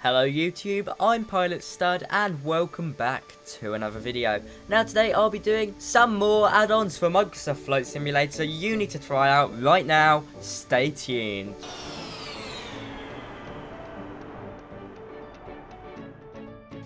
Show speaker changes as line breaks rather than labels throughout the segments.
Hello YouTube, I'm Pilot Stud and welcome back to another video. Now today I'll be doing some more add-ons for Microsoft Flight Simulator you need to try out right now. Stay tuned.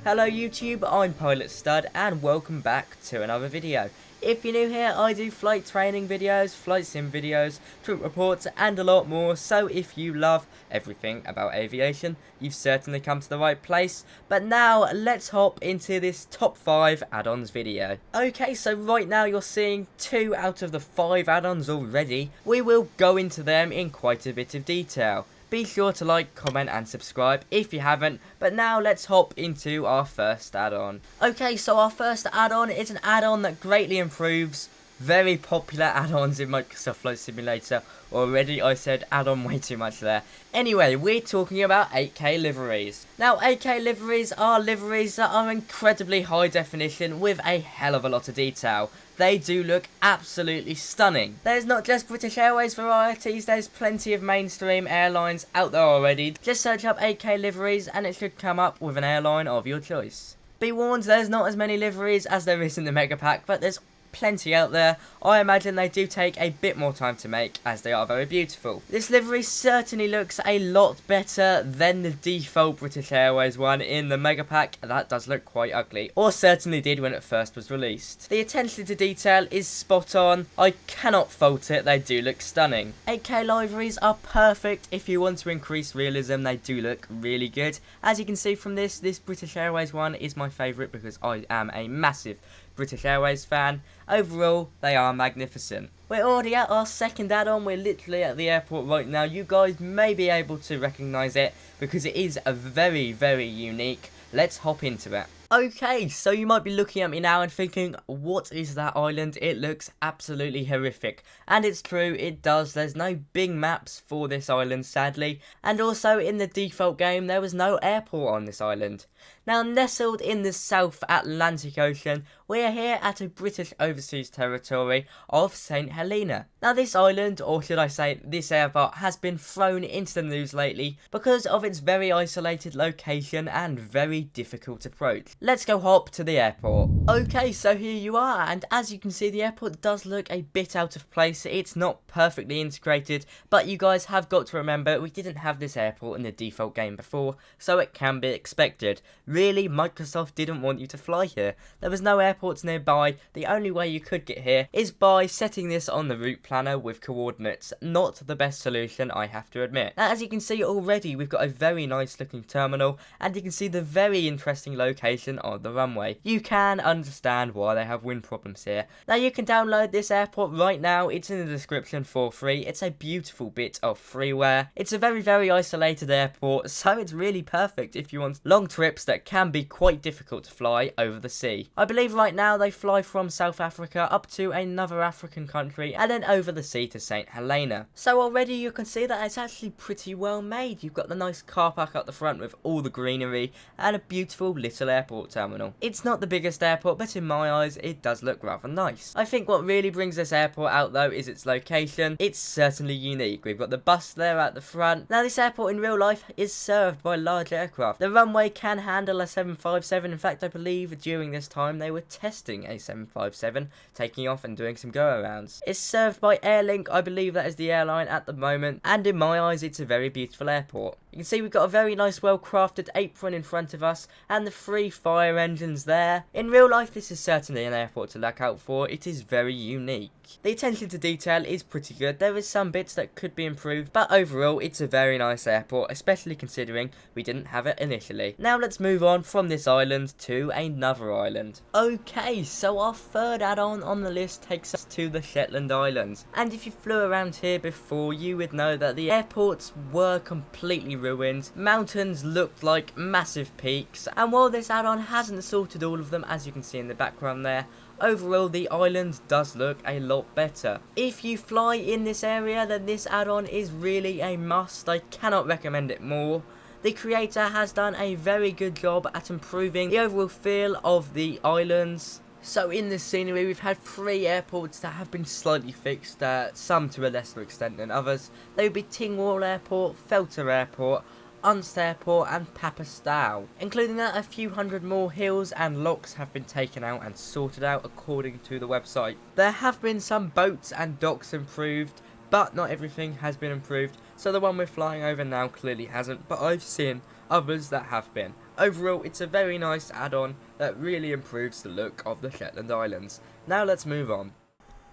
Hello YouTube, I'm Pilot Stud and welcome back to another video. If you're new here, I do flight training videos, flight sim videos, trip reports and a lot more, so if you love everything about aviation, you've certainly come to the right place. But now, let's hop into this top 5 add-ons video. Okay, so right now you're seeing 2 out of the 5 add-ons already. We will go into them in quite a bit of detail. Be sure to like, comment and subscribe if you haven't, but now let's hop into our first add-on. Okay, so our first add-on is an add-on that greatly improves very popular add-ons in Microsoft Flight Simulator. Already I said add-on way too much there. Anyway, we're talking about 8K liveries. Now 8K liveries are liveries that are incredibly high definition with a hell of a lot of detail. They do look absolutely stunning. There's not just British Airways varieties, there's plenty of mainstream airlines out there already. Just search up 8K liveries and it should come up with an airline of your choice. Be warned, there's not as many liveries as there is in the Mega Pack, but there's plenty out there. I imagine they do take a bit more time to make as they are very beautiful. This livery certainly looks a lot better than the default British Airways one in the Mega Pack. That does look quite ugly, or certainly did when it first was released. The attention to detail is spot on. I cannot fault it, they do look stunning. 8K liveries are perfect if you want to increase realism. They do look really good. As you can see from this British Airways one is my favourite because I am a massive British Airways fan. Overall, they are magnificent. We're already at our second add-on. We're literally at the airport right now. You guys may be able to recognise it because it is a very, very unique. Let's hop into it. Okay, so you might be looking at me now and thinking, what is that island? It looks absolutely horrific. And it's true, it does. There's no big maps for this island, sadly. And also, in the default game, there was no airport on this island. Now, nestled in the South Atlantic Ocean, we are here at a British overseas territory of St. Helena. Now, this island, or should I say this airport, has been thrown into the news lately because of its very isolated location and very difficult approach. Let's go hop to the airport. Okay, so here you are, and as you can see, the airport does look a bit out of place. It's not perfectly integrated, but you guys have got to remember we didn't have this airport in the default game before, so it can be expected. Really, Microsoft didn't want you to fly here. There was no airports nearby. The only way you could get here is by setting this on the route planner with coordinates. Not the best solution, I have to admit. Now, as you can see already, we've got a very nice looking terminal, and you can see the very interesting location on the runway. You can understand why they have wind problems here. Now, you can download this airport right now. It's in the description for free. It's a beautiful bit of freeware. It's a very, very isolated airport, so it's really perfect if you want long trips that can be quite difficult to fly over the sea. I believe right now they fly from South Africa up to another African country and then over the sea to St. Helena. So already you can see that it's actually pretty well made. You've got the nice car park up the front with all the greenery and a beautiful little airport terminal. It's not the biggest airport, but in my eyes it does look rather nice. I think what really brings this airport out though is its location. It's certainly unique. We've got the bus there at the front. Now, this airport in real life is served by large aircraft. The runway can handle a 757. In fact, I believe during this time they were testing a 757, taking off and doing some go-arounds. It's served by Airlink. I believe that is the airline at the moment, and in my eyes it's a very beautiful airport. You can see we've got a very nice well-crafted apron in front of us and the 3 fire engines there. In real life, this is certainly an airport to look out for. It is very unique. The attention to detail is pretty good. There is some bits that could be improved, but overall it's a very nice airport, especially considering we didn't have it initially. Now let's move on from this island to another island. Okay, so our third add-on on the list takes us to the Shetland Islands. And if you flew around here before, you would know that the airports were completely ruined. Mountains looked like massive peaks, and while this add-on hasn't sorted all of them, as you can see in the background there, overall the island does look a lot better. If you fly in this area, then this add-on is really a must. I cannot recommend it more. The creator has done a very good job at improving the overall feel of the islands. So in this scenery, we've had 3 airports that have been slightly fixed, some to a lesser extent than others. They would be Tingwall Airport, Felter Airport, Addons Airport and Papastau, including that a few hundred more hills and locks have been taken out and sorted out according to the website. There have been some boats and docks improved, but not everything has been improved, so the one we're flying over now clearly hasn't, but I've seen others that have been. Overall, it's a very nice add-on that really improves the look of the Shetland Islands. Now let's move on.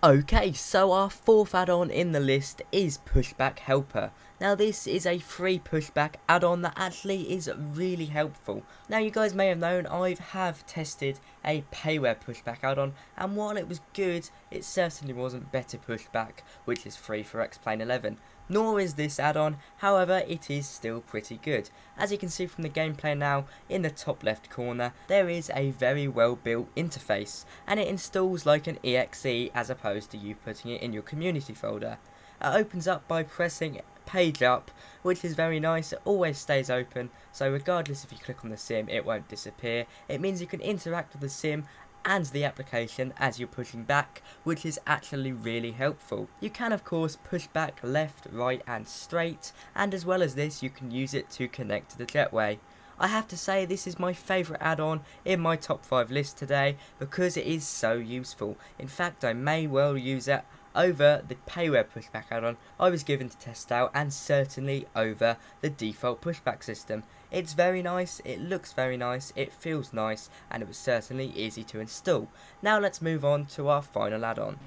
Okay, so our fourth add-on in the list is Pushback Helper. Now this is a free pushback add-on that actually is really helpful. Now you guys may have known I have tested a payware pushback add-on, and while it was good, it certainly wasn't better pushback, which is free for X-Plane 11. Nor is this add-on, however it is still pretty good. As you can see from the gameplay now, in the top left corner, there is a very well built interface, and it installs like an exe as opposed to you putting it in your community folder. It opens up by pressing page up, which is very nice. It always stays open, so regardless if you click on the sim it won't disappear. It means you can interact with the sim and the application as you're pushing back, which is actually really helpful. You can of course push back left, right and straight, and as well as this you can use it to connect to the jetway. I have to say this is my favourite add-on in my top 5 list today because it is so useful. In fact, I may well use it over the payware pushback add-on I was given to test out, and certainly over the default pushback system. It's very nice, it looks very nice, it feels nice, and it was certainly easy to install. Now let's move on to our final add-on.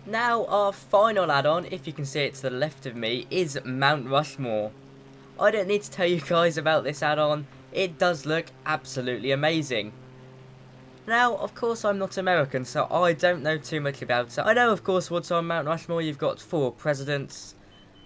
Now our final add-on, if you can see it to the left of me, is Mount Rushmore. I don't need to tell you guys about this add-on, it does look absolutely amazing. Now, of course, I'm not American, so I don't know too much about it. I know, of course, what's on Mount Rushmore. You've got 4 presidents.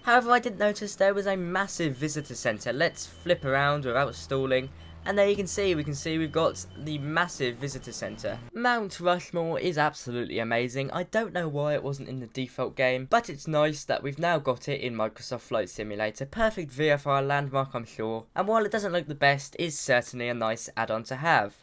However, I didn't notice there was a massive visitor centre. Let's flip around without stalling. And there you can see, we've got the massive visitor centre. Mount Rushmore is absolutely amazing. I don't know why it wasn't in the default game, but it's nice that we've now got it in Microsoft Flight Simulator. Perfect VFR landmark, I'm sure. And while it doesn't look the best, it's certainly a nice add-on to have.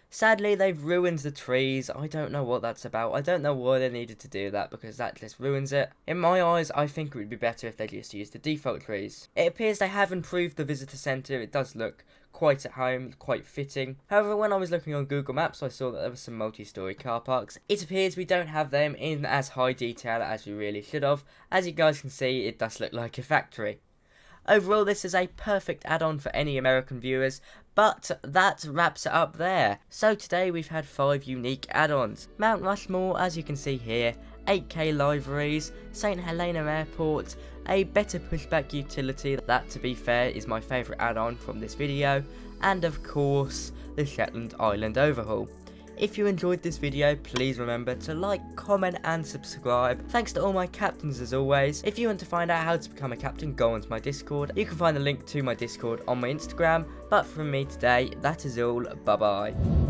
Sadly, they've ruined the trees. I don't know what that's about. I don't know why they needed to do that, because that just ruins it. In my eyes, I think it would be better if they just used the default trees. It appears they have improved the visitor centre. It does look quite at home, quite fitting. However, when I was looking on Google Maps, I saw that there were some multi-storey car parks. It appears we don't have them in as high detail as we really should have. As you guys can see, it does look like a factory. Overall, this is a perfect add-on for any American viewers, but that wraps it up there. So today we've had 5 unique add-ons. Mount Rushmore, as you can see here, 8K liveries, St Helena Airport, a better pushback utility, that to be fair is my favourite add-on from this video, and of course the Shetland Island overhaul. If you enjoyed this video, please remember to like, comment and subscribe. Thanks to all my captains as always. If you want to find out how to become a captain, go onto my Discord. You can find the link to my Discord on my Instagram. But from me today, that is all. Bye bye.